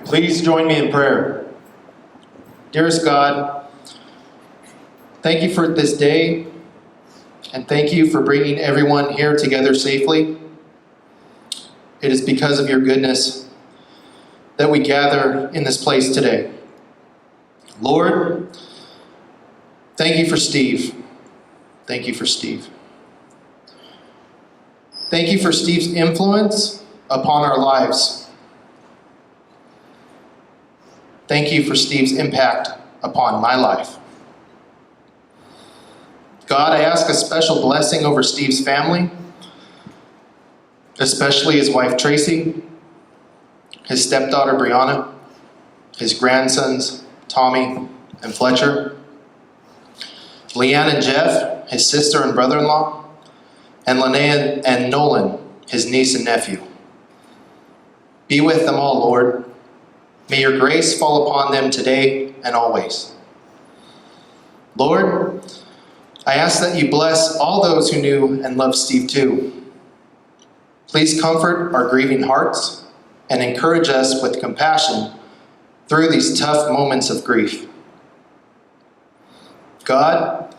Please join me in prayer. Dearest God, thank you for this day, and thank you for bringing everyone here together safely. It is because of your goodness that we gather in this place today. Lord, thank you for Steve. Thank you for Steve. Thank you for Steve's influence upon our lives. Thank you for Steve's impact upon my life. God, I ask a special blessing over Steve's family, especially his wife Tracy, his stepdaughter Briana, his grandsons Tommy and Fletcher, LeeAnn and Jeff, his sister and brother-in-law, and Linnea and Nolan, his niece and nephew. Be with them all, Lord. May your grace fall upon them today and always. Lord, I ask that you bless all those who knew and loved Steve too. Please comfort our grieving hearts and encourage us with compassion through these tough moments of grief. God,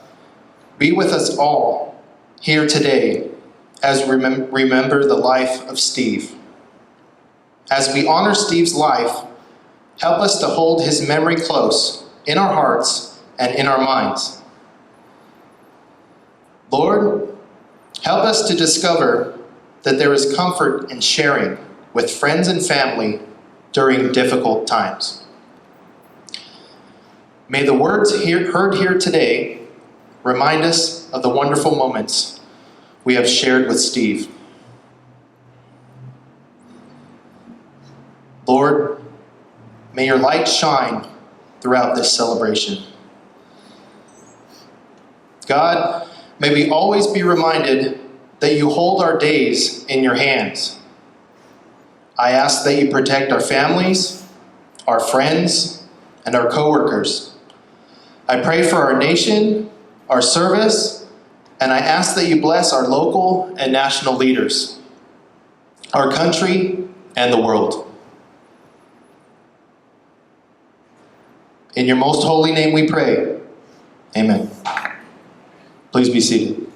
be with us all here today as we remember the life of Steve. As we honor Steve's life, help us to hold his memory close in our hearts and in our minds. Lord, help us to discover that there is comfort in sharing with friends and family during difficult times. May the words heard here today remind us of the wonderful moments we have shared with Steve. Lord, may your light shine throughout this celebration. God, may we always be reminded that you hold our days in your hands. I ask that you protect our families, our friends, and our co-workers. I pray for our nation, our service, and I ask that you bless our local and national leaders, our country, and the world. In your most holy name we pray. Amen. Please be seated.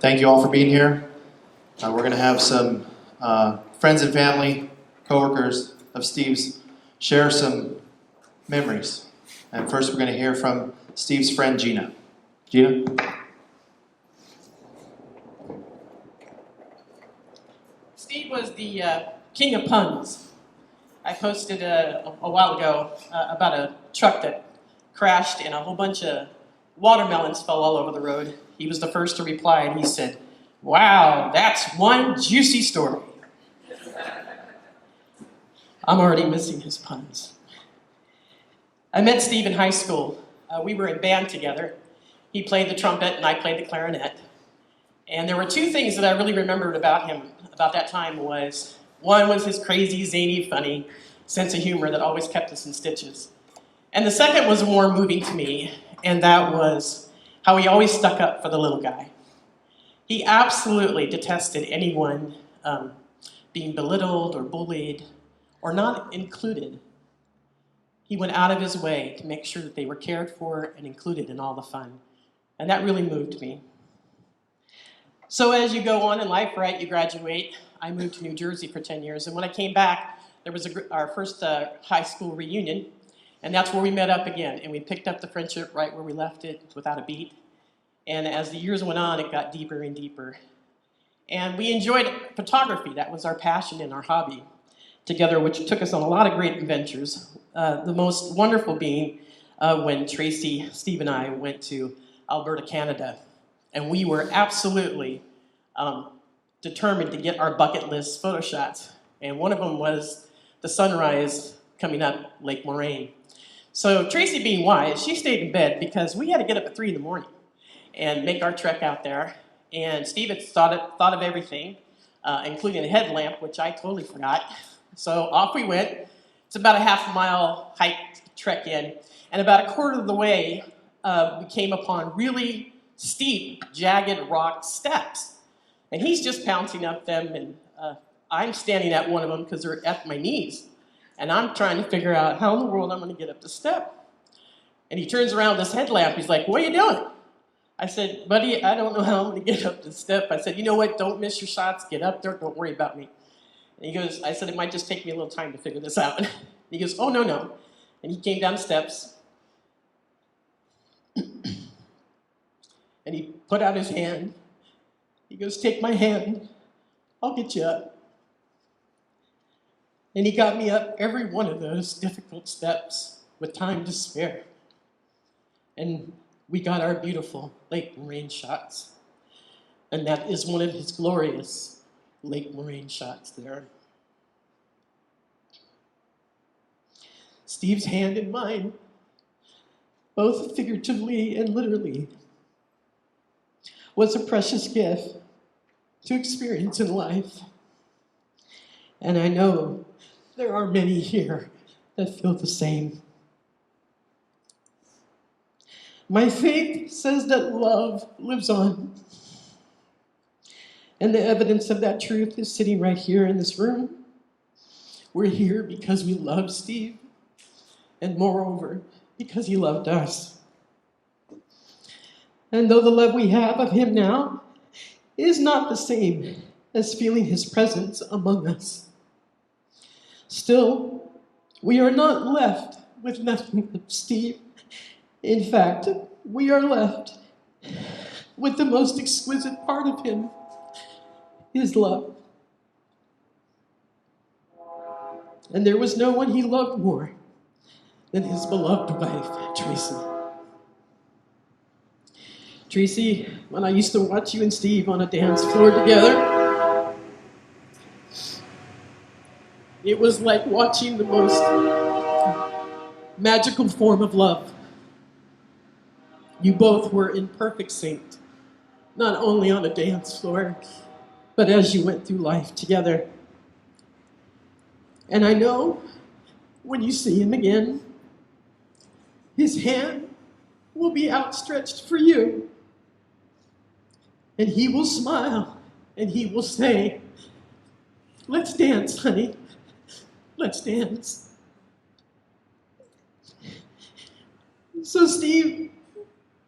Thank you all for being here. We're going to have some friends and family, co-workers of Steve's share some memories. And first we're going to hear from Steve's friend Gina. Gina? Steve was the king of puns. I posted a while ago about a truck that crashed and a whole bunch of watermelons fell all over the road. He was the first to reply and he said, "Wow, that's one juicy story." I'm already missing his puns. I met Steve in high school. We were in band together. He played the trumpet and I played the clarinet. And there were two things that I really remembered about him about that time was, one was his crazy, zany, funny sense of humor that always kept us in stitches. And the second was more moving to me, and that was how he always stuck up for the little guy. He absolutely detested anyone being belittled or bullied or not included. He went out of his way to make sure that they were cared for and included in all the fun. And that really moved me. So as you go on in life, right, you graduate. I moved to New Jersey for 10 years, and when I came back, there was our first high school reunion, and that's where we met up again, and we picked up the friendship right where we left it without a beat. And as the years went on, it got deeper and deeper. And we enjoyed photography. That was our passion and our hobby together, which took us on a lot of great adventures. The most wonderful being when Tracy, Steve, and I went to Alberta, Canada. And we were absolutely determined to get our bucket list photo shots. And one of them was the sunrise coming up Lake Moraine. So Tracy, being wise, she stayed in bed because we had to get up at 3 in the morning and make our trek out there. And Steve had thought of everything, including a headlamp, which I totally forgot. So off we went. It's about a half-mile hike trek in. And about a quarter of the way, we came upon really steep, jagged rock steps. And he's just pouncing up them, and I'm standing at one of them because they're at my knees. And I'm trying to figure out how in the world I'm going to get up the step. And he turns around with his headlamp. He's like, "What are you doing?" I said, "Buddy, I don't know how I'm going to get up the step." I said, "You know what? Don't miss your shots. Get up there. Don't worry about me." And he goes, I said, "It might just take me a little time to figure this out." And he goes, "Oh, no, no." And he came down the steps. And he put out his hand. He goes, "Take my hand. I'll get you up." And he got me up every one of those difficult steps with time to spare. And we got our beautiful Lake Moraine shots. And that is one of his glorious Lake Moraine shots there. Steve's hand and mine, both figuratively and literally, was a precious gift to experience in life. And I know there are many here that feel the same. My faith says that love lives on. And the evidence of that truth is sitting right here in this room. We're here because we love Steve, and moreover, because he loved us. And though the love we have of him now is not the same as feeling his presence among us, still, we are not left with nothing of Steve. In fact, we are left with the most exquisite part of him, his love. And there was no one he loved more than his beloved wife, Tracy. Tracy, when I used to watch you and Steve on a dance floor together, it was like watching the most magical form of love. You both were in perfect sync, not only on a dance floor, but as you went through life together. And I know when you see him again, his hand will be outstretched for you. And he will smile and he will say, "Let's dance, honey. Let's dance." So Steve,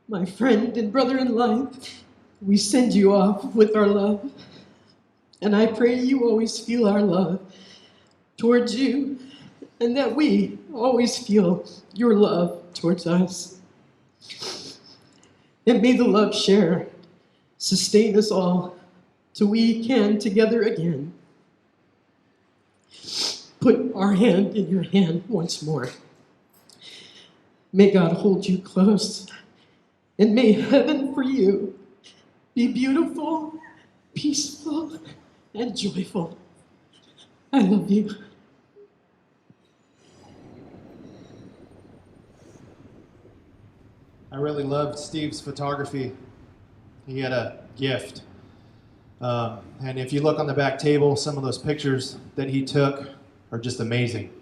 my friend and brother in life, we send you off with our love. And I pray you always feel our love towards you, and that we always feel your love towards us. And may the love share sustain us all till we can together again put our hand in your hand once more. May God hold you close, and may heaven for you be beautiful, peaceful, and joyful. I love you. I really loved Steve's photography. He had a gift. And if you look on the back table, some of those pictures that he took are just amazing.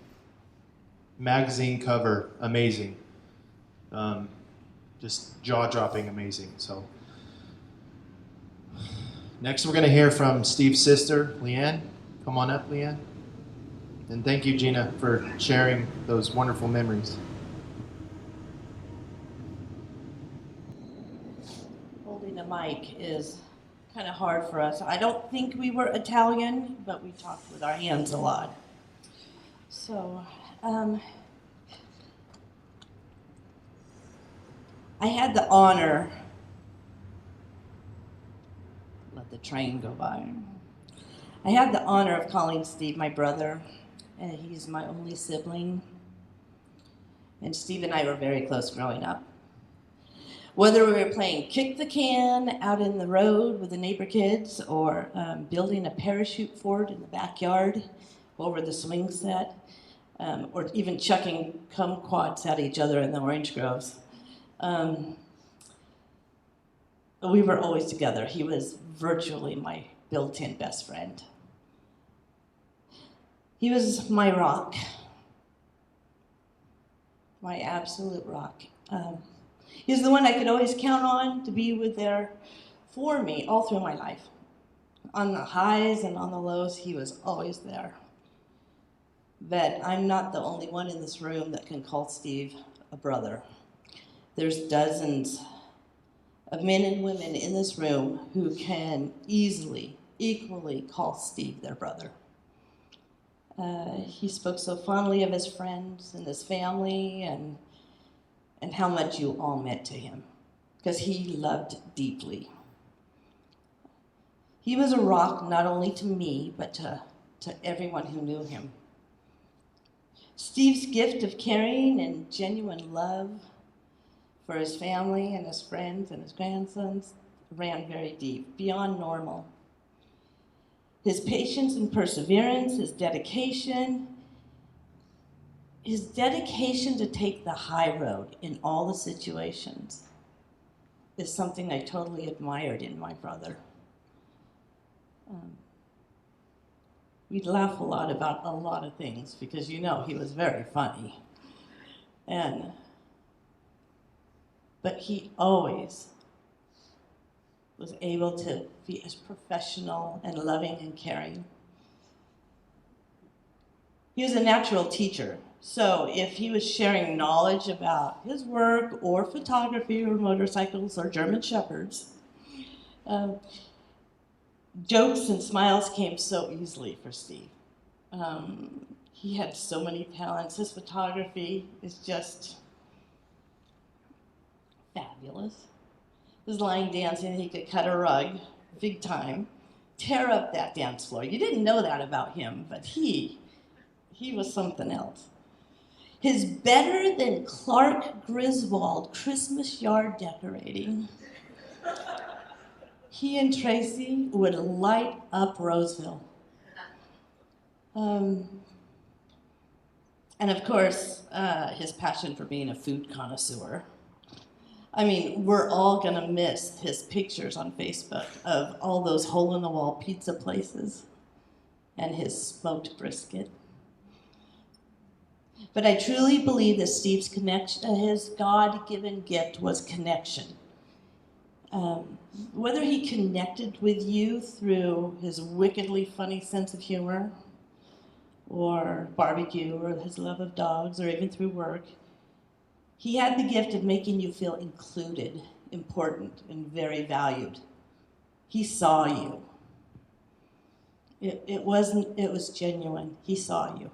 Magazine cover, amazing. Just jaw-dropping amazing. So next we're going to hear from Steve's sister, LeeAnn. Come on up, LeeAnn. And thank you, Gina, for sharing those wonderful memories. Holding a mic is kind of hard for us. I don't think we were Italian, but we talked with our hands a lot. So, I had the honor, let the train go by. I had the honor of calling Steve my brother, and he's my only sibling. And Steve and I were very close growing up. Whether we were playing kick the can out in the road with the neighbor kids, or building a parachute fort in the backyard over the swing set, or even chucking kumquats at each other in the orange groves. We were always together. He was virtually my built-in best friend. He was my rock, my absolute rock. He's the one I could always count on to be there for me all through my life. On the highs and on the lows, he was always there. But I'm not the only one in this room that can call Steve a brother. There's dozens of men and women in this room who can easily, equally call Steve their brother. He spoke so fondly of his friends and his family and how much you all meant to him, because he loved deeply. He was a rock not only to me, but to everyone who knew him. Steve's gift of caring and genuine love for his family and his friends and his grandsons ran very deep, beyond normal. His patience and perseverance, his dedication to take the high road in all the situations is something I totally admired in my brother. We'd laugh a lot about a lot of things because he was very funny. But he always was able to be as professional and loving and caring. He was a natural teacher, so if he was sharing knowledge about his work or photography or motorcycles or German Shepherds, jokes and smiles came so easily for Steve. He had so many talents. His photography is just fabulous. His line dancing, he could cut a rug, big time, tear up that dance floor. You didn't know that about him, but he was something else. His better than Clark Griswold Christmas yard decorating. He and Tracy would light up Roseville. And of course, his passion for being a food connoisseur. I mean, we're all gonna miss his pictures on Facebook of all those hole-in-the-wall pizza places and his smoked brisket. But I truly believe that Steve's connection, his God-given gift was connection. Whether he connected with you through his wickedly funny sense of humor, or barbecue, or his love of dogs, or even through work, he had the gift of making you feel included, important, and very valued. He saw you. It was genuine. He saw you.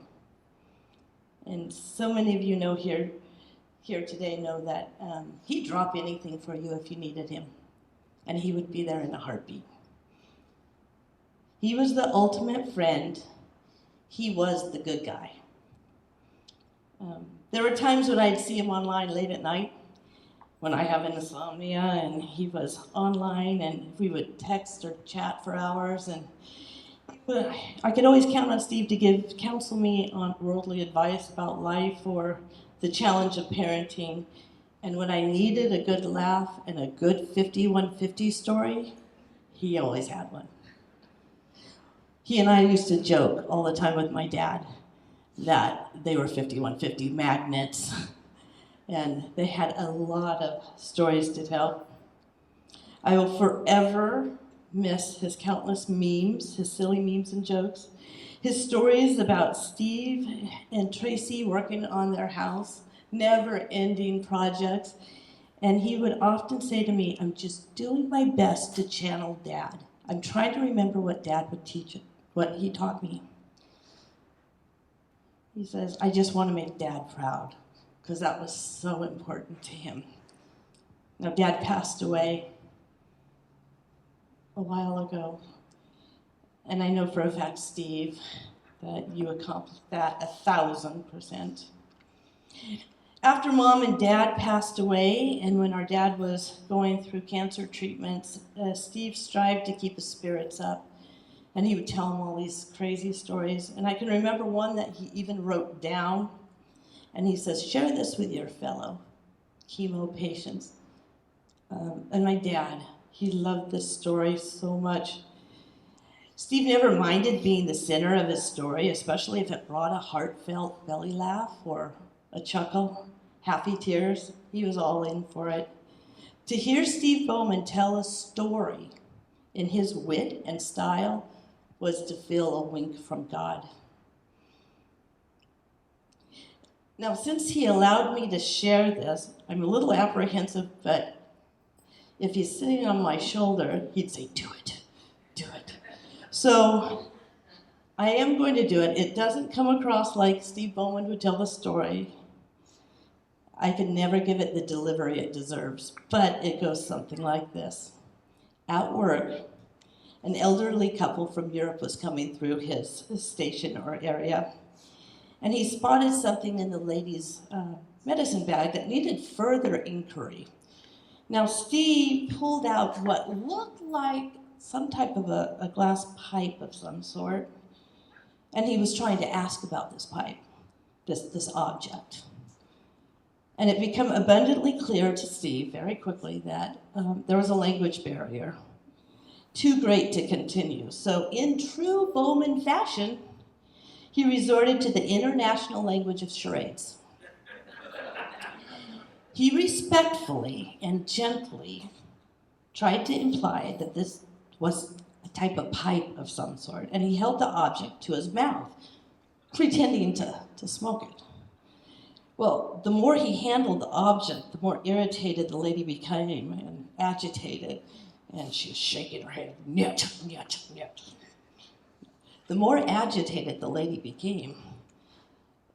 And so many of you know here today know that he'd drop anything for you if you needed him. And he would be there in a heartbeat. He was the ultimate friend. He was the good guy. There were times when I'd see him online late at night when I have insomnia and he was online and we would text or chat for hours, and I could always count on Steve to counsel me on worldly advice about life or the challenge of parenting. And when I needed a good laugh and a good 5150 story, he always had one. He and I used to joke all the time with my dad that they were 5150 magnets, and they had a lot of stories to tell. I will forever miss his countless memes, his silly memes and jokes, his stories about Steve and Tracy working on their house, never-ending projects, and he would often say to me, "I'm just doing my best to channel Dad. I'm trying to remember what Dad would teach, what he taught me." He says, "I just want to make Dad proud," because that was so important to him. Now, Dad passed away a while ago, and I know for a fact, Steve, that you accomplished that 1,000%. After Mom and Dad passed away, and when our dad was going through cancer treatments, Steve strived to keep his spirits up. And he would tell them all these crazy stories. And I can remember one that he even wrote down. And he says, "Share this with your fellow chemo patients." And my dad, he loved this story so much. Steve never minded being the center of his story, especially if it brought a heartfelt belly laugh or a chuckle. happy tears. He was all in for it. To hear Steve Bowman tell a story in his wit and style was to feel a wink from God. Now, since he allowed me to share this, I'm a little apprehensive, but if he's sitting on my shoulder, he'd say, do it, do it. So I am going to do it. It doesn't come across like Steve Bowman would tell the story. I can never give it the delivery it deserves, but it goes something like this. At work, an elderly couple from Europe was coming through his station or area, and he spotted something in the lady's medicine bag that needed further inquiry. Now, Steve pulled out what looked like some type of a glass pipe of some sort, and he was trying to ask about this pipe, this object. And it became abundantly clear to Steve very quickly that there was a language barrier, too great to continue. So in true Bowman fashion, he resorted to the international language of charades. He respectfully and gently tried to imply that this was a type of pipe of some sort, and he held the object to his mouth, pretending to smoke it. Well, the more he handled the object, the more irritated the lady became and agitated, and she was shaking her head, nyet, nyet, nyet. The more agitated the lady became,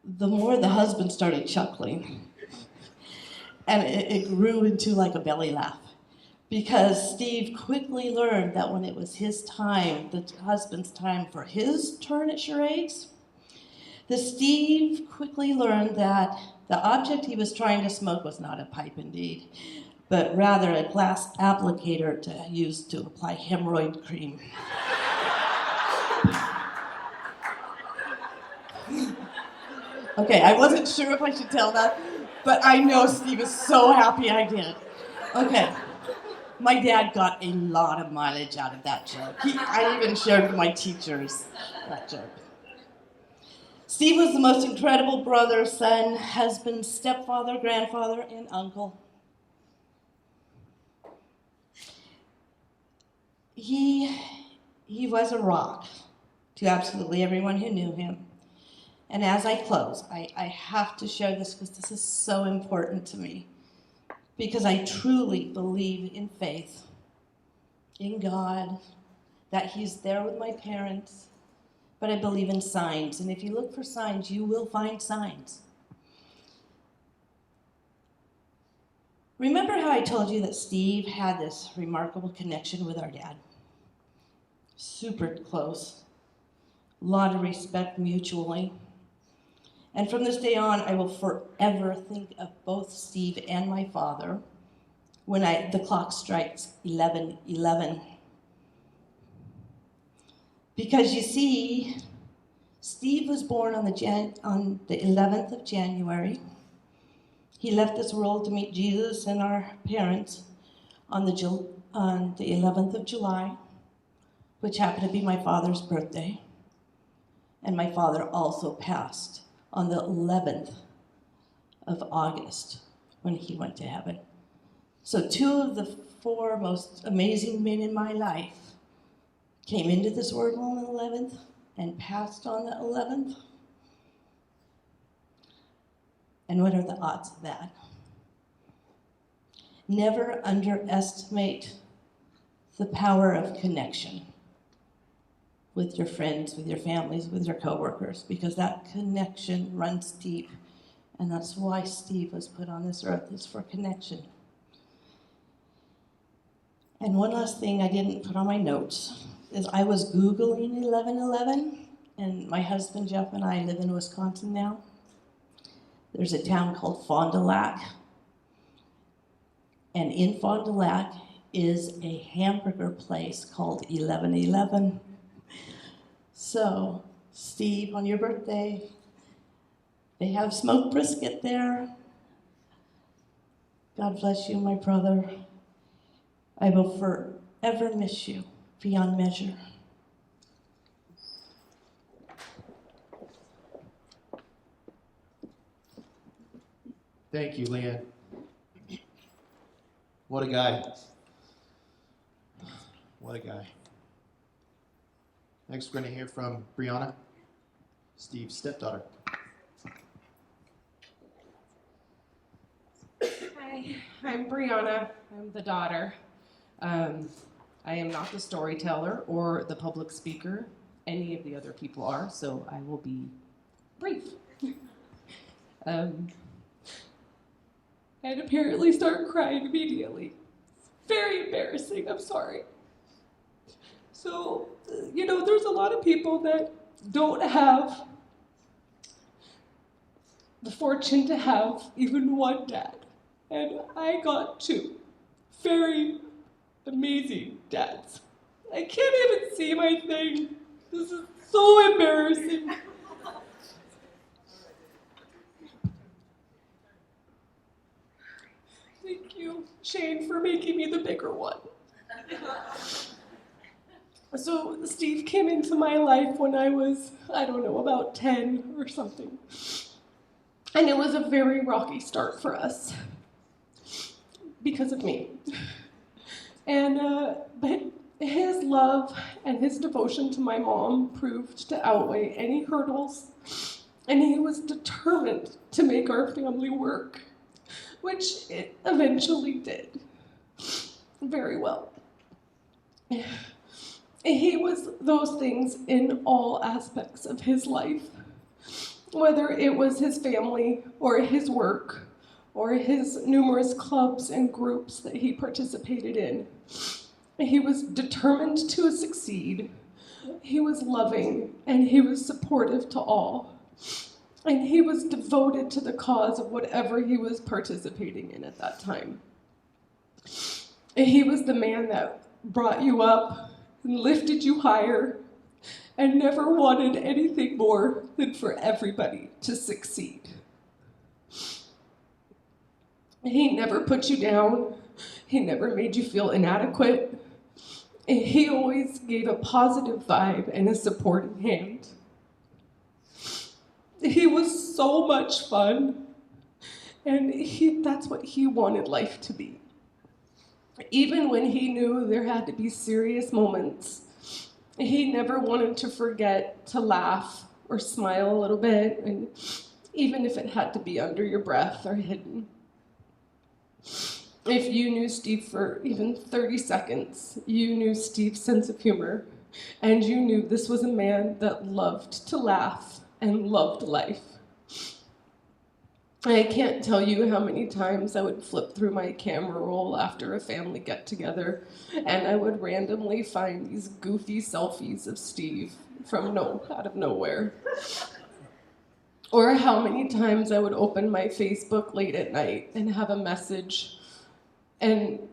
the more the husband started chuckling. And it grew into like a belly laugh, because Steve quickly learned that when it was his time, the husband's time for his turn at charades, Steve quickly learned that the object he was trying to smoke was not a pipe indeed, but rather a glass applicator to use to apply hemorrhoid cream. Okay, I wasn't sure if I should tell that, but I know Steve is so happy I did. Okay, my dad got a lot of mileage out of that joke. I even shared with my teachers that joke. Steve was the most incredible brother, son, husband, stepfather, grandfather, and uncle. He was a rock to absolutely everyone who knew him. And as I close, I have to share this because this is so important to me. Because I truly believe in faith, in God, that He's there with my parents, but I believe in signs. And if you look for signs, you will find signs. Remember how I told you that Steve had this remarkable connection with our dad? Super close. A lot of respect mutually. And from this day on, I will forever think of both Steve and my father when the clock strikes 11:11. Because you see, Steve was born on the 11th of January. He left this world to meet Jesus and our parents on the 11th of July, which happened to be my father's birthday. And my father also passed on the 11th of August when he went to heaven. So two of the four most amazing men in my life came into this world on the 11th and passed on the 11th. And what are the odds of that? Never underestimate the power of connection with your friends, with your families, with your coworkers, because that connection runs deep. And that's why Steve was put on this earth, is for connection. And one last thing I didn't put on my notes is I was Googling 11:11, and my husband Jeff and I live in Wisconsin now. There's a town called Fond du Lac, and in Fond du Lac is a hamburger place called 11:11. So, Steve, on your birthday, they have smoked brisket there. God bless you, my brother. I will forever miss you beyond measure. Thank you, LeeAnn. What a guy. What a guy. Next, we're going to hear from Briana, Steve's stepdaughter. Hi, I'm Briana. I'm the daughter. I am not the storyteller or the public speaker. Any of the other people are, so I will be brief. And apparently start crying immediately. Very embarrassing, I'm sorry. So, there's a lot of people that don't have the fortune to have even one dad. And I got two very amazing dads. I can't even see my thing. This is so embarrassing. Thank you, Shane, for making me the bigger one. So Steve came into my life when I was, about 10 or something. And it was a very rocky start for us because of me. And, but his love and his devotion to my mom proved to outweigh any hurdles, and he was determined to make our family work, which it eventually did very well. He was those things in all aspects of his life, whether it was his family or his work or his numerous clubs and groups that he participated in. He was determined to succeed, he was loving, and he was supportive to all. And he was devoted to the cause of whatever he was participating in at that time. He was the man that brought you up and lifted you higher and never wanted anything more than for everybody to succeed. He never put you down. He never made you feel inadequate. He always gave a positive vibe and a supporting hand. He was so much fun, and that's what he wanted life to be. Even when he knew there had to be serious moments, he never wanted to forget to laugh or smile a little bit, and even if it had to be under your breath or hidden. If you knew Steve for even 30 seconds, you knew Steve's sense of humor, and you knew this was a man that loved to laugh and loved life. I can't tell you how many times I would flip through my camera roll after a family get-together, and I would randomly find these goofy selfies of Steve from out of nowhere. Or how many times I would open my Facebook late at night and have a message. And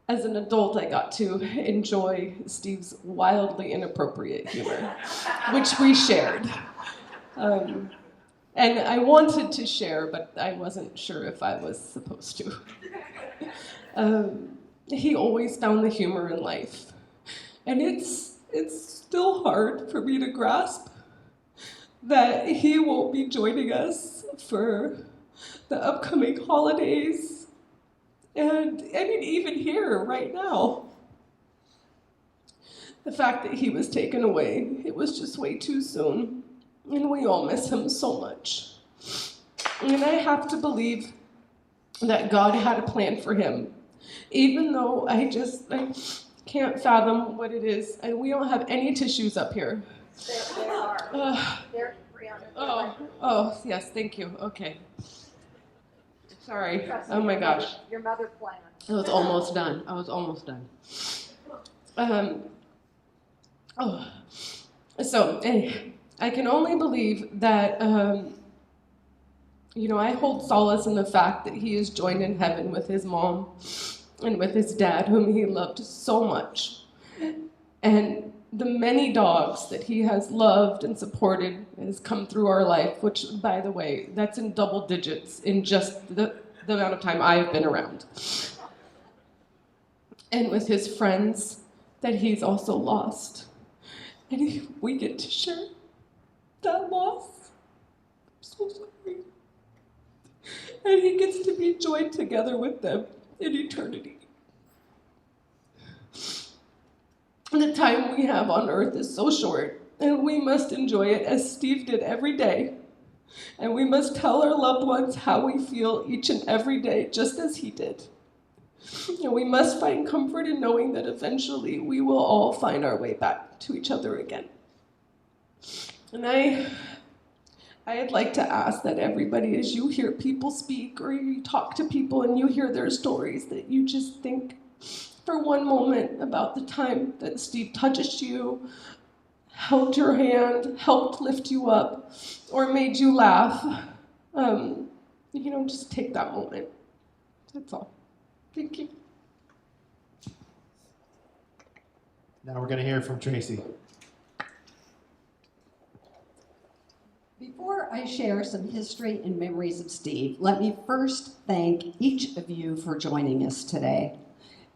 as an adult, I got to enjoy Steve's wildly inappropriate humor, which we shared. And I wanted to share, but I wasn't sure if I was supposed to. He always found the humor in life. And it's still hard for me to grasp that he won't be joining us for the upcoming holidays. And even here, right now. The fact that he was taken away, it was just way too soon. And we all miss him so much. And I have to believe that God had a plan for him, even though I can't fathom what it is. And we don't have any tissues up here. There are. There, Briana. Oh, yes, thank you. Okay. Sorry. Trust Oh me, my gosh. Your mother planned. I was almost done. So I can only believe that, I hold solace in the fact that he is joined in heaven with his mom and with his dad, whom he loved so much. And the many dogs that he has loved and supported has come through our life, which, by the way, that's in double digits in just the amount of time I've been around. And with his friends that he's also lost. And we get to share that loss. I'm so sorry. and he gets to be joined together with them in eternity. The time we have on earth is so short, and we must enjoy it as Steve did every day. And we must tell our loved ones how we feel each and every day, just as he did. And we must find comfort in knowing that eventually we will all find our way back to each other again. And I'd like to ask that everybody, as you hear people speak or you talk to people and you hear their stories, that you just think for one moment about the time that Steve touched you, held your hand, helped lift you up, or made you laugh. Just take that moment. That's all. Thank you. Now we're going to hear from Tracy. Before I share some history and memories of Steve, let me first thank each of you for joining us today.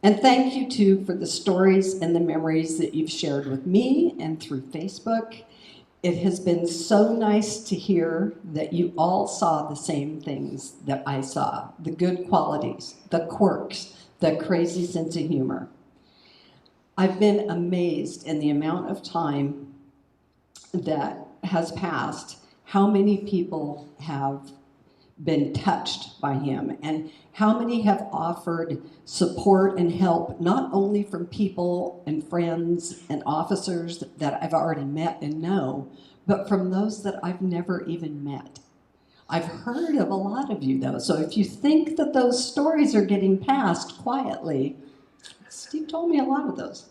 And thank you, too, for the stories and the memories that you've shared with me and through Facebook. It has been so nice to hear that you all saw the same things that I saw, the good qualities, the quirks, the crazy sense of humor. I've been amazed in the amount of time that has passed, how many people have been touched by him, and how many have offered support and help, not only from people and friends and officers that I've already met and know, but from those that I've never even met. I've heard of a lot of you, though, so if you think that those stories are getting passed quietly, Steve told me a lot of those.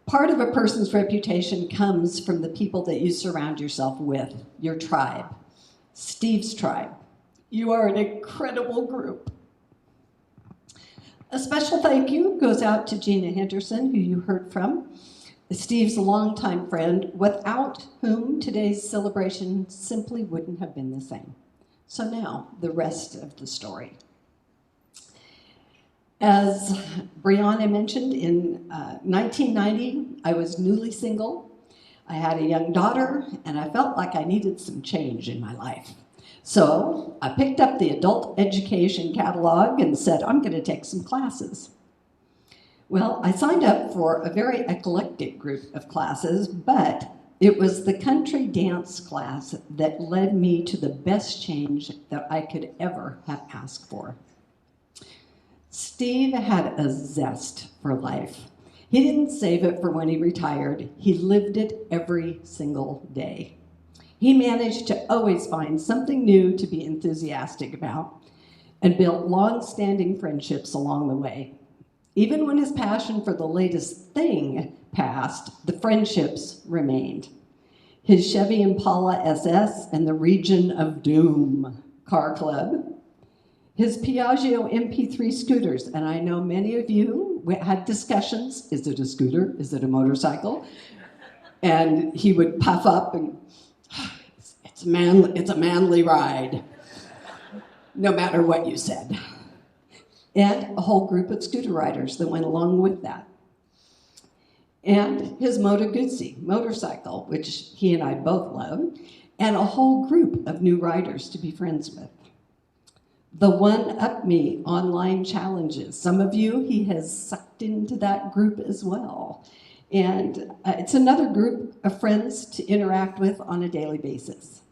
Part of a person's reputation comes from the people that you surround yourself with, your tribe. Steve's tribe. You are an incredible group. A special thank you goes out to Gina Henderson, who you heard from, Steve's longtime friend, without whom today's celebration simply wouldn't have been the same. So now, the rest of the story. As Briana mentioned, in 1990, I was newly single. I had a young daughter, and I felt like I needed some change in my life. So I picked up the adult education catalog and said, I'm going to take some classes. Well, I signed up for a very eclectic group of classes, but it was the country dance class that led me to the best change that I could ever have asked for. Steve had a zest for life. He didn't save it for when he retired. He lived it every single day. He managed to always find something new to be enthusiastic about and built long-standing friendships along the way. Even when his passion for the latest thing passed, the friendships remained. His Chevy Impala SS and the Region of Doom car club, his Piaggio MP3 scooters, and I know many of you had discussions, is it a scooter, is it a motorcycle? And he would puff up and, it's a manly ride, no matter what you said. And a whole group of scooter riders that went along with that. And his Moto Guzzi motorcycle, which he and I both love, and a whole group of new riders to be friends with. The One Up Me online challenges. Some of you he has sucked into that group as well. And it's another group of friends to interact with on a daily basis.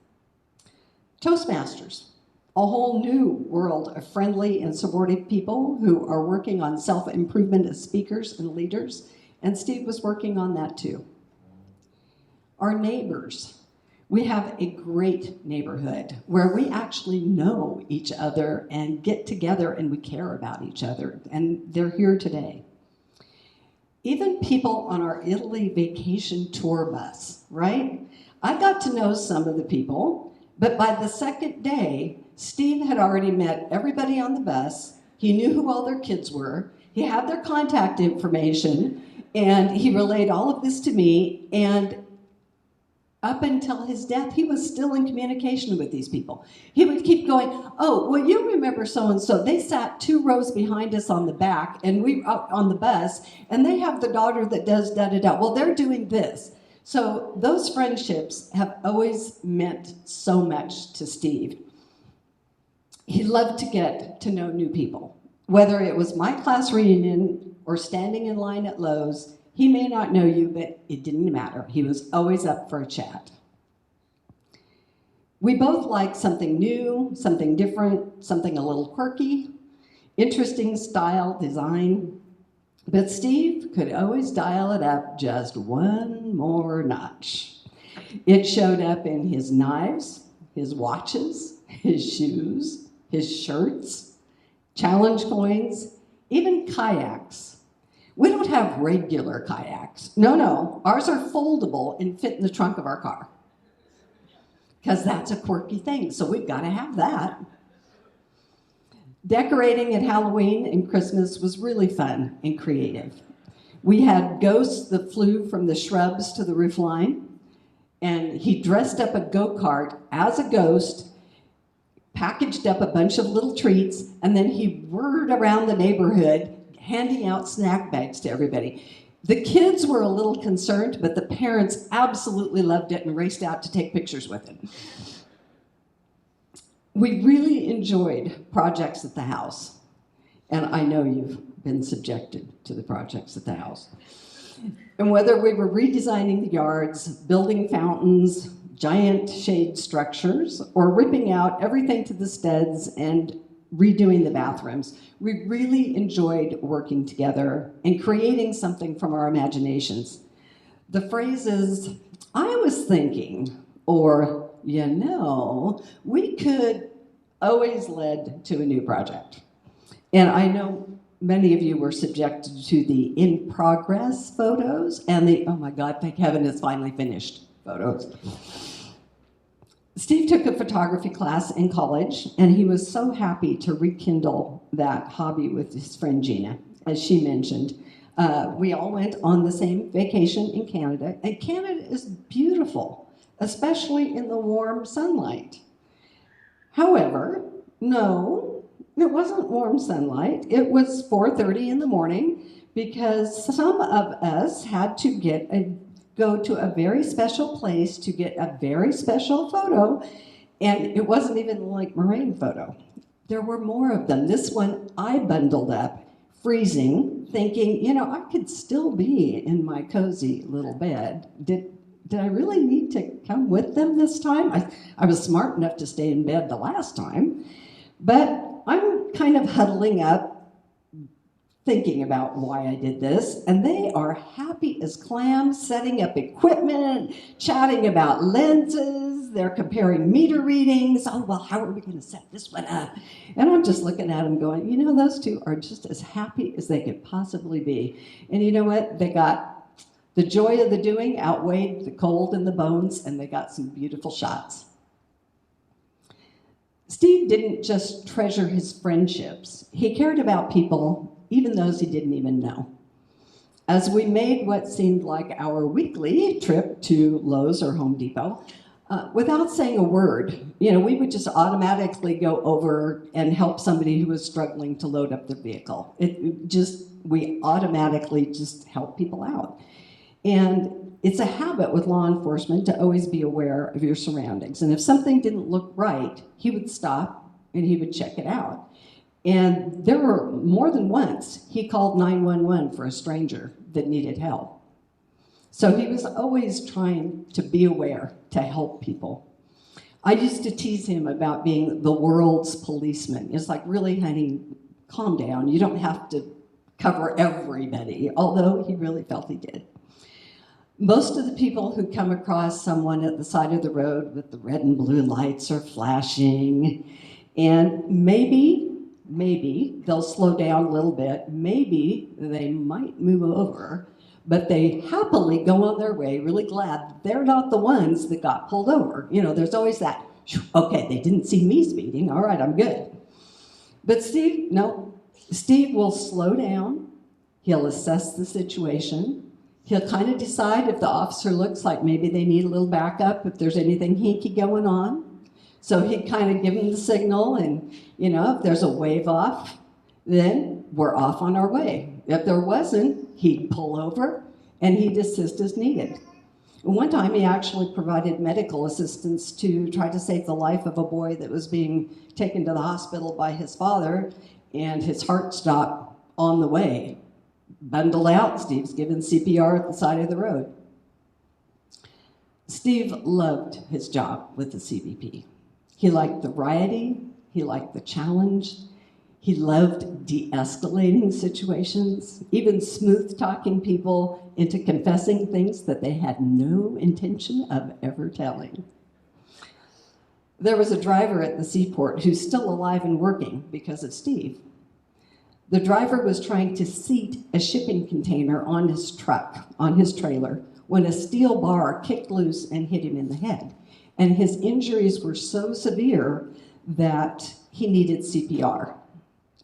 Toastmasters, a whole new world of friendly and supportive people who are working on self-improvement as speakers and leaders, and Steve was working on that too. Our neighbors. We have a great neighborhood where we actually know each other and get together and we care about each other, and they're here today. Even people on our Italy vacation tour bus, right? I got to know some of the people, but by the second day, Steve had already met everybody on the bus. He knew who all their kids were. He had their contact information, and he relayed all of this to me, and up until his death, he was still in communication with these people. He would keep going, oh, well, you remember so-and-so. They sat 2 rows behind us on the back, and we on the bus, and they have the daughter that does da-da-da. Well, they're doing this. So those friendships have always meant so much to Steve. He loved to get to know new people. Whether it was my class reunion or standing in line at Lowe's, he may not know you, but it didn't matter. He was always up for a chat. We both liked something new, something different, something a little quirky, interesting style, design. But Steve could always dial it up just one more notch. It showed up in his knives, his watches, his shoes, his shirts, challenge coins, even kayaks. We don't have regular kayaks. No, ours are foldable and fit in the trunk of our car. Because that's a quirky thing, so we've got to have that. Decorating at Halloween and Christmas was really fun and creative. We had ghosts that flew from the shrubs to the roofline, and he dressed up a go-kart as a ghost, packaged up a bunch of little treats, and then he whirred around the neighborhood handing out snack bags to everybody. The kids were a little concerned, but the parents absolutely loved it and raced out to take pictures with it. We really enjoyed projects at the house, and I know you've been subjected to the projects at the house. And whether we were redesigning the yards, building fountains, giant shade structures, or ripping out everything to the studs and redoing the bathrooms, we really enjoyed working together and creating something from our imaginations. The phrases, "I was thinking," or, "you know," we could always led to a new project. And I know many of you were subjected to the in progress photos and the, oh my God, thank heaven it's finally finished photos. Steve took a photography class in college, and he was so happy to rekindle that hobby with his friend Gina, as she mentioned. We all went on the same vacation in Canada, and Canada is beautiful, especially in the warm sunlight. However, no, it wasn't warm sunlight. It was 4:30 in the morning because some of us had to go to a very special place to get a very special photo, and it wasn't even the Lake Moraine photo. There were more of them. This one I bundled up, freezing, thinking, you know, I could still be in my cozy little bed. Did I really need to come with them this time? I was smart enough to stay in bed the last time, but I'm kind of huddling up, thinking about why I did this, and they are happy as clams, setting up equipment, chatting about lenses, they're comparing meter readings. Oh, well, how are we going to set this one up? And I'm just looking at them going, you know, those two are just as happy as they could possibly be. And you know what? They got the joy of the doing outweighed the cold in the bones, and they got some beautiful shots. Steve didn't just treasure his friendships. He cared about people, even those he didn't even know. As we made what seemed like our weekly trip to Lowe's or Home Depot, without saying a word, you know, we would just automatically go over and help somebody who was struggling to load up their vehicle. We automatically just help people out. And it's a habit with law enforcement to always be aware of your surroundings. And if something didn't look right, he would stop and he would check it out. And there were more than once he called 911 for a stranger that needed help. So he was always trying to be aware, to help people. I used to tease him about being the world's policeman. It's like, really, honey, calm down. You don't have to cover everybody, although he really felt he did. Most of the people who come across someone at the side of the road with the red and blue lights are flashing, and maybe they'll slow down a little bit, maybe they might move over, but they happily go on their way, really glad they're not the ones that got pulled over. You know, there's always that, okay, they didn't see me speeding, all right, I'm good. But Steve will slow down, he'll assess the situation, he'll kind of decide if the officer looks like maybe they need a little backup, if there's anything hinky going on. So he'd kind of give him the signal, and, you know, if there's a wave off, then we're off on our way. If there wasn't, he'd pull over and he'd assist as needed. One time, he actually provided medical assistance to try to save the life of a boy that was being taken to the hospital by his father, and his heart stopped on the way. Bundled out, Steve's given CPR at the side of the road. Steve loved his job with the CBP. He liked the variety, he liked the challenge, he loved de-escalating situations, even smooth-talking people into confessing things that they had no intention of ever telling. There was a driver at the seaport who's still alive and working because of Steve. The driver was trying to seat a shipping container on his truck, on his trailer, when a steel bar kicked loose and hit him in the head. And his injuries were so severe that he needed CPR.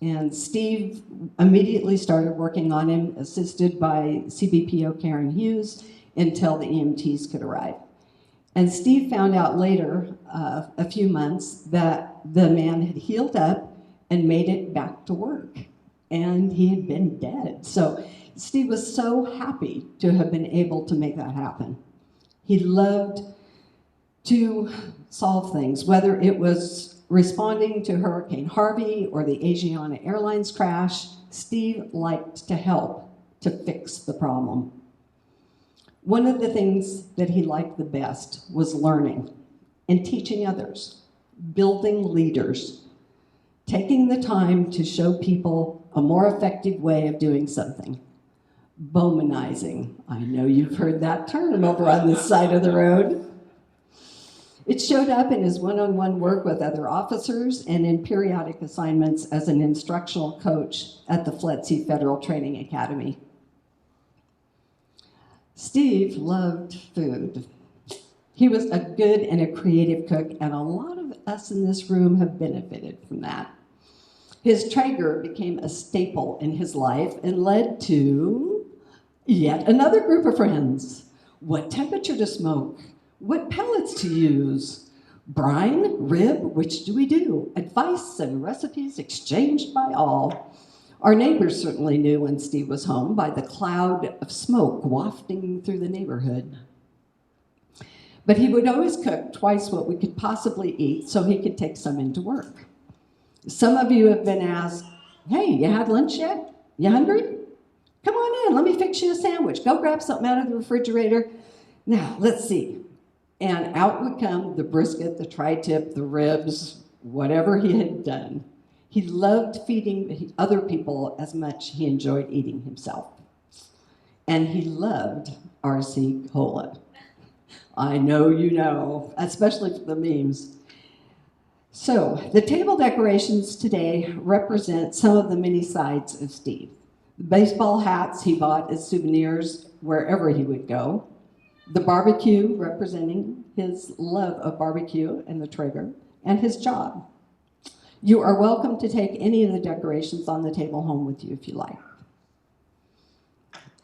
And Steve immediately started working on him, assisted by CBPO Karen Hughes, until the EMTs could arrive. And Steve found out later, a few months, that the man had healed up and made it back to work. And he had been dead. So Steve was so happy to have been able to make that happen. He loved to solve things, whether it was responding to Hurricane Harvey or the Asiana Airlines crash. Steve liked to help to fix the problem. One of the things that he liked the best was learning and teaching others, building leaders, taking the time to show people a more effective way of doing something. Bowmanizing. I know you've heard that term over on this side of the road. It showed up in his one-on-one work with other officers and in periodic assignments as an instructional coach at the Fletcher Federal Training Academy. Steve loved food. He was a good and a creative cook, and a lot of us in this room have benefited from that. His Traeger became a staple in his life and led to yet another group of friends. What temperature to smoke? What pellets to use? Brine, rib, which do we do? Advice and recipes exchanged by all. Our neighbors certainly knew when Steve was home by the cloud of smoke wafting through the neighborhood. But he would always cook twice what we could possibly eat so he could take some into work. Some of you have been asked, hey, you had lunch yet? You hungry? Come on in, let me fix you a sandwich. Go grab something out of the refrigerator. Now, let's see. And out would come the brisket, the tri-tip, the ribs, whatever he had done. He loved feeding other people as much he enjoyed eating himself. And he loved RC Cola. I know you know, especially for the memes. So, the table decorations today represent some of the many sides of Steve. The baseball hats he bought as souvenirs wherever he would go. The barbecue representing his love of barbecue and the Traeger, and his job. You are welcome to take any of the decorations on the table home with you if you like.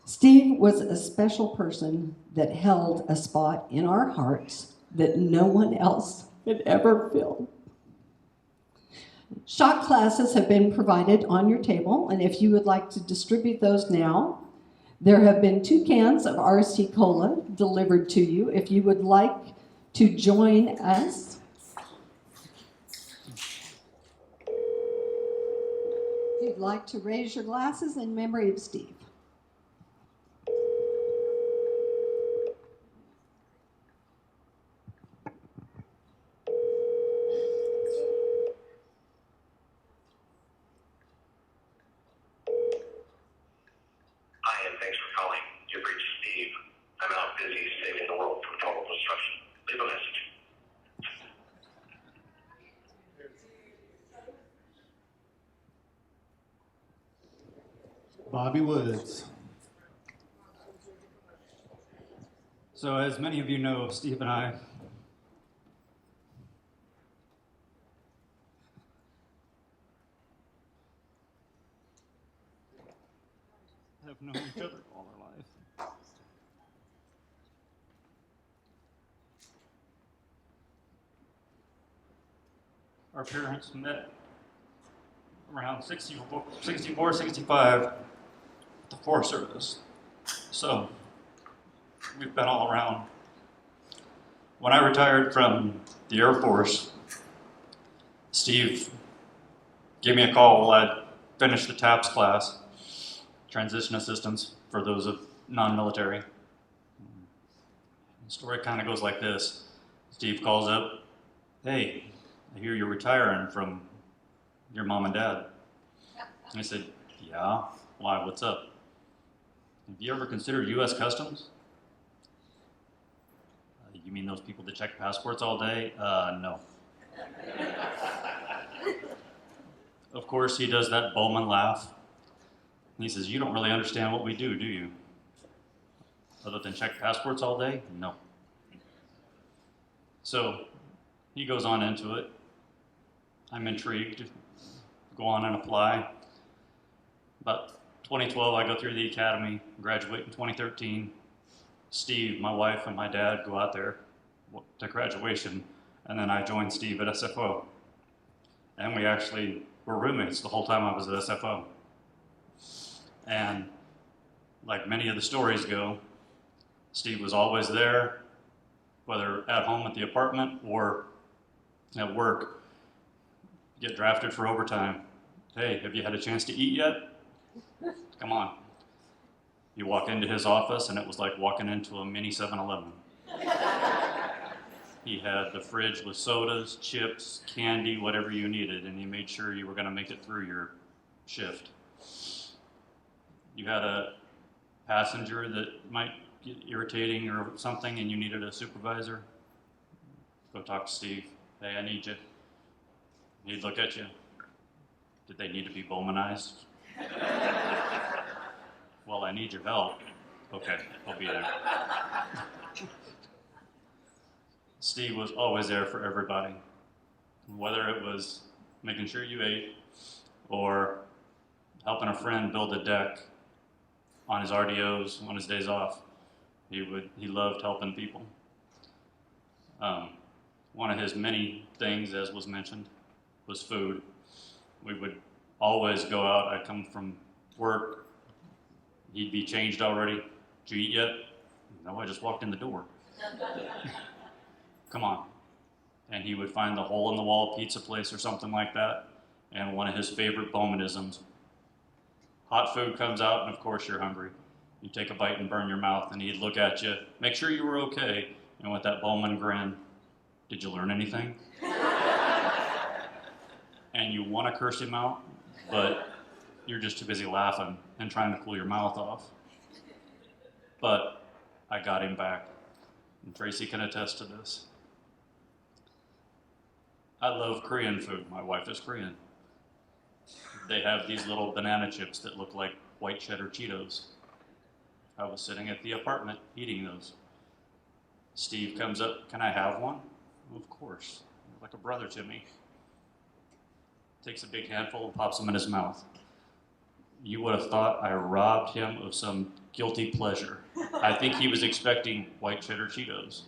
Steve was a special person that held a spot in our hearts that no one else could ever fill. Shot glasses have been provided on your table, and if you would like to distribute those now, there have been 2 cans of RC Cola delivered to you. If you would like to join us, if you'd like to raise your glasses in memory of Steve. Hi, and thanks for calling. You've reached Steve. I'm out busy saving the world from total destruction. Leave a message. Bobby Woods. So as many of you know, Steve and I have known each other all our life. Our parents met around 64, 65 at the Forest Service. So we've been all around When I retired from the Air Force, Steve gave me a call while I'd finished the TAPS class, transition assistance for those of non-military. The story kind of goes like this. Steve calls up, "Hey, I hear you're retiring from your mom and dad." And I said, "Yeah, why, what's up?" "Have you ever considered U.S. Customs?" "You mean those people that check passports all day?" No. Of course, he does that Bowman laugh. And he says, "You don't really understand what we do you? Other than check passports all day? No." So he goes on into it. I'm intrigued. Go on and apply. About 2012, I go through the academy, graduate in 2013. Steve, my wife, and my dad go out there to graduation, and then I join Steve at SFO. And we actually were roommates the whole time I was at SFO. And like many of the stories go, Steve was always there, whether at home at the apartment or at work. Get drafted for overtime. "Hey, have you had a chance to eat yet? Come on." You walk into his office and it was like walking into a mini 7-Eleven. He had the fridge with sodas, chips, candy, whatever you needed, and he made sure you were going to make it through your shift. You had a passenger that might get irritating or something and you needed a supervisor, go talk to Steve. "Hey, I need you." He'd look at you. "Did they need to be Bowmanized?" "Well, I need your help." "Okay, I'll be there." Steve was always there for everybody. Whether it was making sure you ate or helping a friend build a deck on his RDOs, on his days off, he loved helping people. One of his many things, as was mentioned, was food. We would always go out. I'd come from work. He'd be changed already. "Did you eat yet?" "No, I just walked in the door." "Come on." And he would find the hole-in-the-wall pizza place or something like that. And one of his favorite Bowmanisms. Hot food comes out, and of course you're hungry. You take a bite and burn your mouth, and he'd look at you, make sure you were okay, and with that Bowman grin, "Did you learn anything?" And you want to curse him out, but you're just too busy laughing and trying to cool your mouth off. But I got him back, and Tracy can attest to this. I love Korean food. My wife is Korean. They have these little banana chips that look like white cheddar Cheetos. I was sitting at the apartment eating those. Steve comes up, "Can I have one?" "Of course." Like a brother to me. Takes a big handful and pops them in his mouth. You would have thought I robbed him of some guilty pleasure. I think he was expecting white cheddar Cheetos.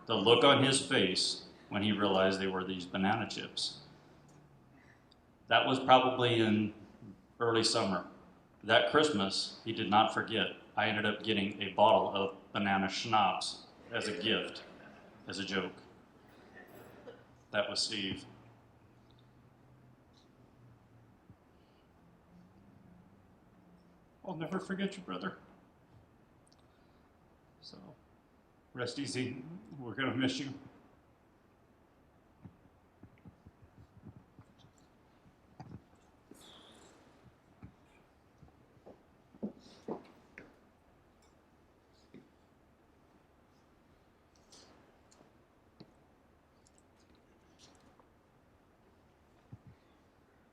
The look on his face when he realized they were these banana chips. That was probably in early summer. That Christmas, he did not forget. I ended up getting a bottle of banana schnapps as a gift, as a joke. That was Steve. I'll never forget you, brother. So, rest easy. We're gonna miss you.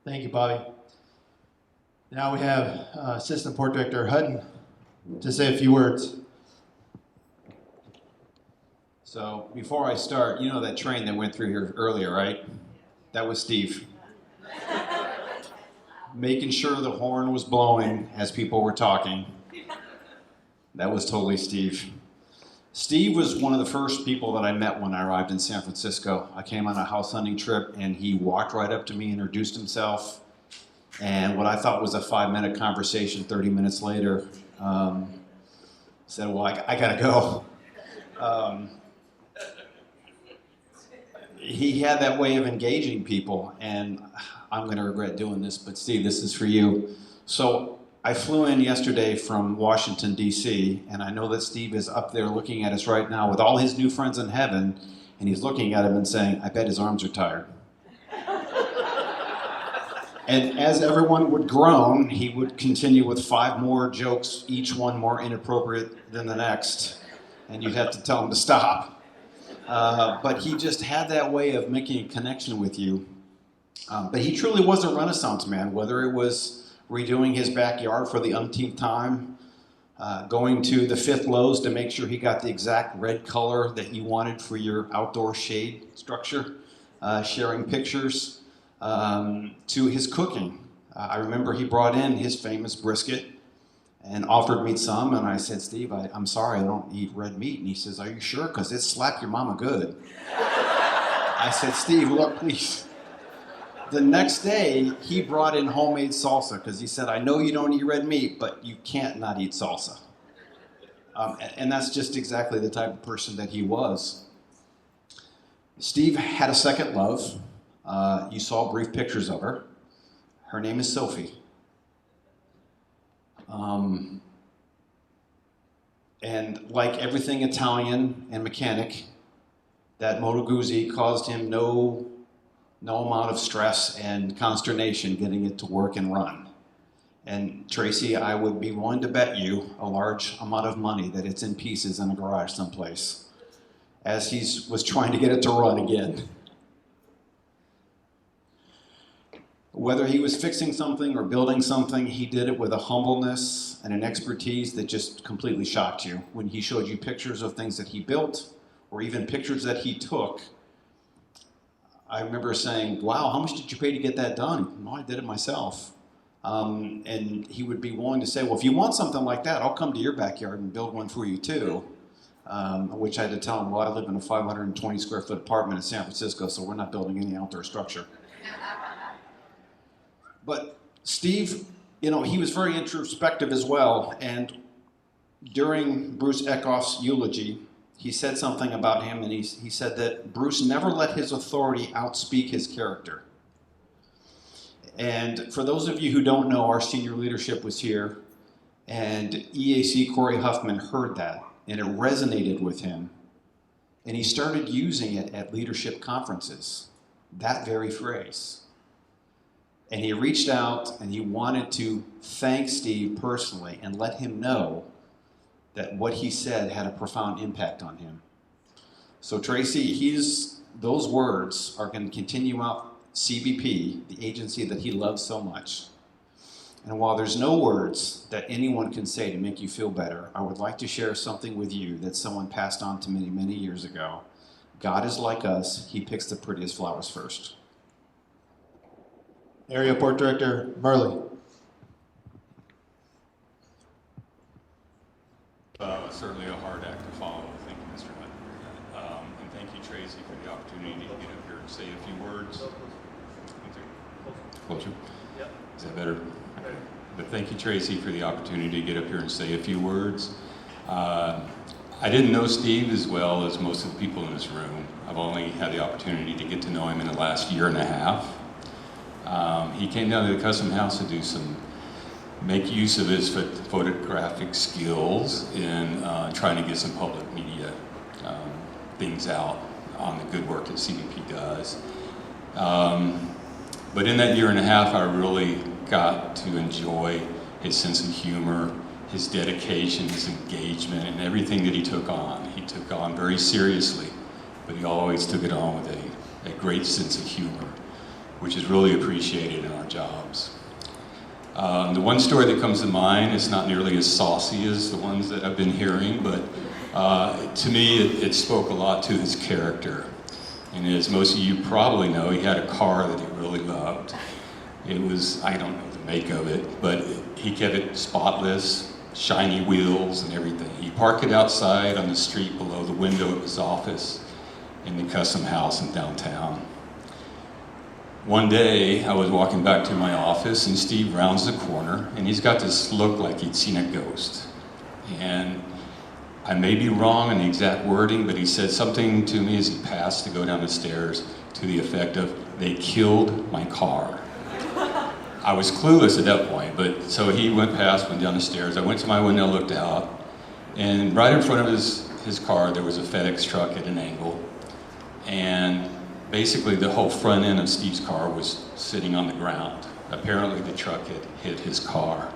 Thank you, Bobby. Now we have Assistant Port Director Hutton to say a few words. So before I start, you know that train that went through here earlier, right? That was Steve. Making sure the horn was blowing as people were talking. That was totally Steve. Steve was one of the first people that I met when I arrived in San Francisco. I came on a house hunting trip and he walked right up to me, introduced himself, and what I thought was a 5-minute conversation, 30 minutes later, said, "Well, I gotta go." he had that way of engaging people, and I'm going to regret doing this, but Steve, this is for you. So I flew in yesterday from Washington, D.C., and I know that Steve is up there looking at us right now with all his new friends in heaven, and he's looking at him and saying, I bet his arms are tired. And as everyone would groan, he would continue with 5 more jokes, each one more inappropriate than the next, and you'd have to tell him to stop. But he just had that way of making a connection with you. But he truly was a Renaissance man, whether it was redoing his backyard for the umpteenth time, going to the 5th Lowe's to make sure he got the exact red color that you wanted for your outdoor shade structure, sharing pictures, to his cooking. I remember he brought in his famous brisket and offered me some, and I said, Steve, I'm sorry, I don't eat red meat. And he says, are you sure? Because it slapped your mama good. I said, Steve, look, please. The next day, he brought in homemade salsa because he said, I know you don't eat red meat, but you can't not eat salsa. And that's just exactly the type of person that he was. Steve had a second love. You saw brief pictures of her. Her name is Sophie. And like everything Italian and mechanic, that Moto Guzzi caused him no amount of stress and consternation getting it to work and run. And Tracy, I would be willing to bet you a large amount of money that it's in pieces in a garage someplace as he was trying to get it to run again. Whether he was fixing something or building something, he did it with a humbleness and an expertise that just completely shocked you. When he showed you pictures of things that he built or even pictures that he took, I remember saying, wow, how much did you pay to get that done? No, I did it myself. And he would be willing to say, well, if you want something like that, I'll come to your backyard and build one for you too. Which I had to tell him, well, I live in a 520 square foot apartment in San Francisco, so we're not building any outdoor structure. But Steve, he was very introspective as well. And during Bruce Eckhoff's eulogy, he said something about him, and he said that Bruce never let his authority outspeak his character. And for those of you who don't know, our senior leadership was here, and EAC Corey Huffman heard that, and it resonated with him. And he started using it at leadership conferences, that very phrase. And he reached out and he wanted to thank Steve personally and let him know that what he said had a profound impact on him. So Tracy, those words are going to continue out CBP, the agency that he loves so much. And while there's no words that anyone can say to make you feel better, I would like to share something with you that someone passed on to me many years ago. God is like us, he picks the prettiest flowers first. Area Port Director Murley. Certainly a hard act to follow. Thank you, Mr. Hutton. And thank you, Tracy, for the opportunity to get up here and say a few words. Closer? Yep. Is that better? Okay. But thank you, Tracy, for the opportunity to get up here and say a few words. I didn't know Steve as well as most of the people in this room. I've only had the opportunity to get to know him in the last year and a half. He came down to the Custom House to make use of his photographic skills in trying to get some public media things out on the good work that CBP does. But in that year and a half, I really got to enjoy his sense of humor, his dedication, his engagement, and everything that he took on. He took on very seriously, but he always took it on with a great sense of humor, which is really appreciated in our jobs. The one story that comes to mind is not nearly as saucy as the ones that I've been hearing, but to me it spoke a lot to his character. And as most of you probably know, he had a car that he really loved. It was, I don't know the make of it, but he kept it spotless, shiny wheels and everything. He parked it outside on the street below the window of his office in the Custom House in downtown. One day, I was walking back to my office, and Steve rounds the corner, and he's got this look like he'd seen a ghost. And I may be wrong in the exact wording, but he said something to me as he passed to go down the stairs to the effect of, "They killed my car." I was clueless at that point, but so he went down the stairs. I went to my window, looked out, and right in front of his car there was a FedEx truck at an angle, and basically the whole front end of Steve's car was sitting on the ground. Apparently the truck had hit his car.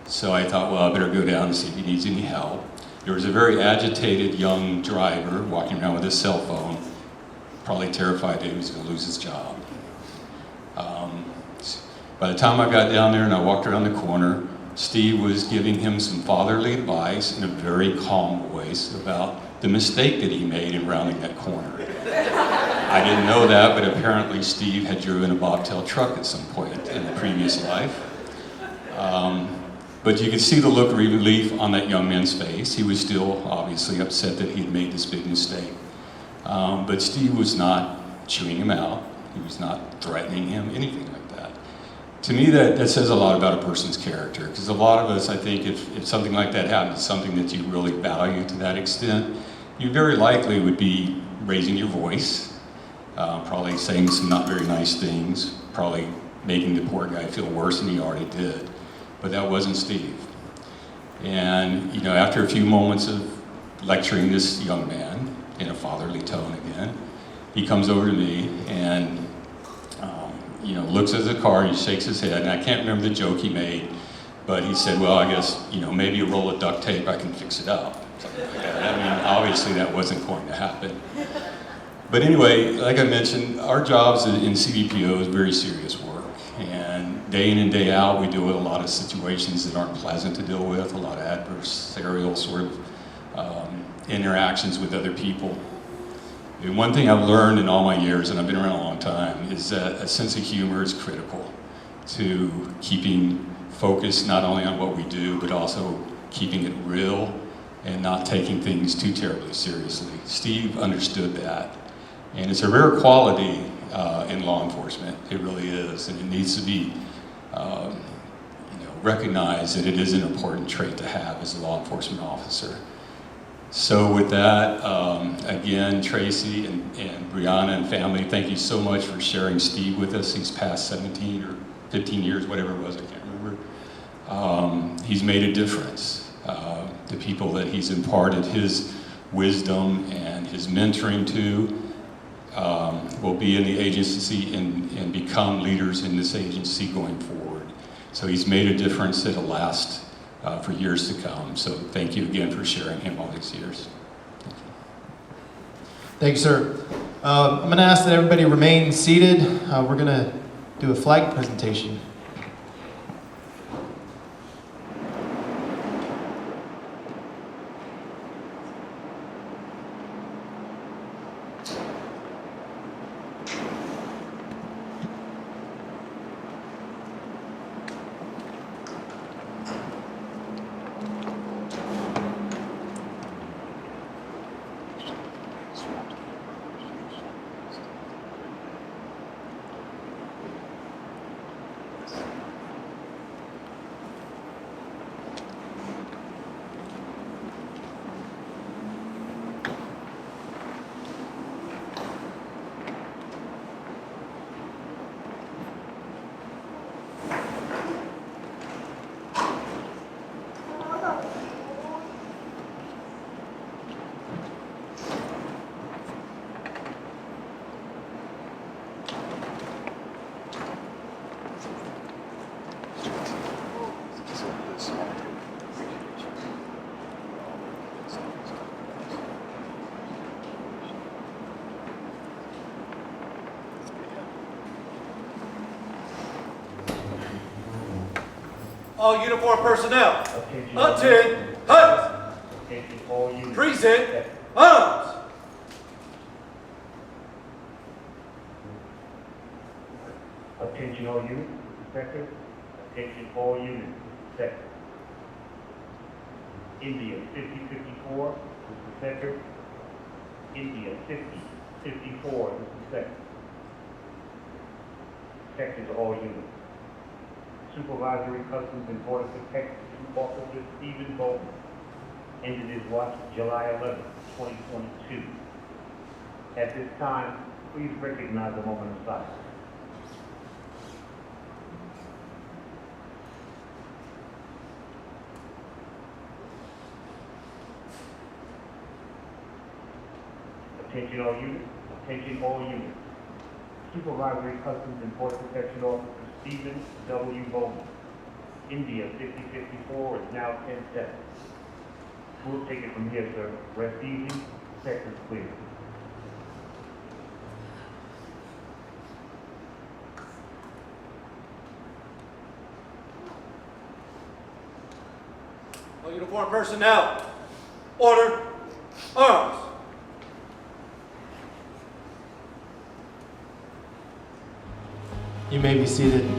So I thought, well, I better go down and see if he needs any help. There was a very agitated young driver walking around with his cell phone, probably terrified that he was going to lose his job. By the time I got down there and I walked around the corner, Steve was giving him some fatherly advice in a very calm voice about the mistake that he made in rounding that corner. I didn't know that, but apparently Steve had driven a bobtail truck at some point in the previous life. But you could see the look of relief on that young man's face. He was still obviously upset that he had made this big mistake. But Steve was not chewing him out. He was not threatening him, anything like that. To me, that says a lot about a person's character, because a lot of us, I think, if something like that happens, something that you really value to that extent, you very likely would be raising your voice, probably saying some not very nice things, probably making the poor guy feel worse than he already did. But that wasn't Steve. And, you know, after a few moments of lecturing this young man in a fatherly tone again, he comes over to me and looks at the car, he shakes his head, and I can't remember the joke he made, but he said, well, I guess, maybe a roll of duct tape, I can fix it up, something like that. I mean, obviously that wasn't going to happen. But anyway, like I mentioned, our jobs in CBPO is very serious work, and day in and day out, we deal with a lot of situations that aren't pleasant to deal with, a lot of adversarial sort of interactions with other people. And one thing I've learned in all my years, and I've been around a long time, is that a sense of humor is critical to keeping focus not only on what we do, but also keeping it real and not taking things too terribly seriously. Steve understood that. And it's a rare quality in law enforcement. It really is. And it needs to be recognized that it is an important trait to have as a law enforcement officer. So with that, again, Tracy and Briana and family, thank you so much for sharing Steve with us these past 17 or 15 years, whatever it was, I can't remember. He's made a difference. The people that he's imparted his wisdom and his mentoring to will be in the agency and become leaders in this agency going forward. So he's made a difference that'll last for years to come. So thank you again for sharing him all these years. Thank you, sir. I'm going to ask that everybody remain seated. We're going to do a flag presentation. All uniform personnel, attend, Hutton, present, arms. Attention all units, sector. Attention all units, sector. India 5054, this is sector. India 5054, this is sector. Sectors all units. Supervisory Customs and Border Protection Officer Stephen Bowman. ended his watch July 11, 2022. At this time, please recognize a moment of silence. Attention all units, attention all units. Supervisory Customs and Border Protection Officer Stephen W. Bowman. India 5054 is now 10-7. We'll take it from here, sir. Rest easy, sector's clear. All uniformed personnel, order, arms. You may be seated.